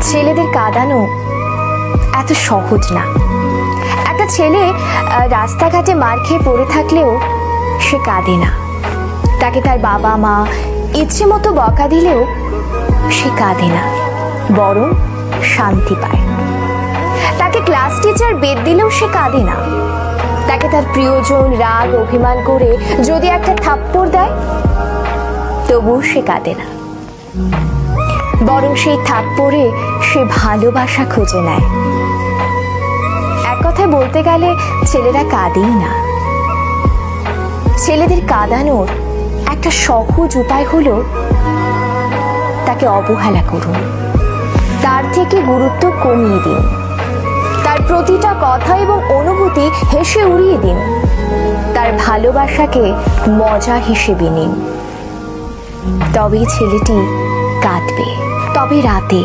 ছেলেদের কাঁদানো এত সহজ না। একটা ছেলে রাস্তাঘাটে মার খেয়ে পড়ে থাকলেও সে কাঁদে না। তাকে তার বাবা মা ইচ্ছে মতো বকা দিলেও সে কাঁদে না, বরং শান্তি পায়। তাকে ক্লাস টিচার বেত দিলেও সে কাঁদে না। তাকে তার প্রিয়জন রাগ অভিমান করে যদি একটা থাপ্পড় দেয়, তবুও সে কাঁদে না, বরং সেই থাপ্পড়ে সে ভালোবাসা খুঁজে নেয়। এক কথায় বলতে গেলে ছেলেরা কাঁদেই না। ছেলেদের কাঁদানোর একটা সহজ উপায় হলো তাকে অবহেলা করুন, তার থেকে গুরুত্ব কমিয়ে দিন, তার প্রতিটা কথা এবং অনুভূতি হেসে উড়িয়ে দিন, তার ভালোবাসাকে মজা হিসেবে নিন। তবেই ছেলেটি কাঁদবে, তবে রাতে।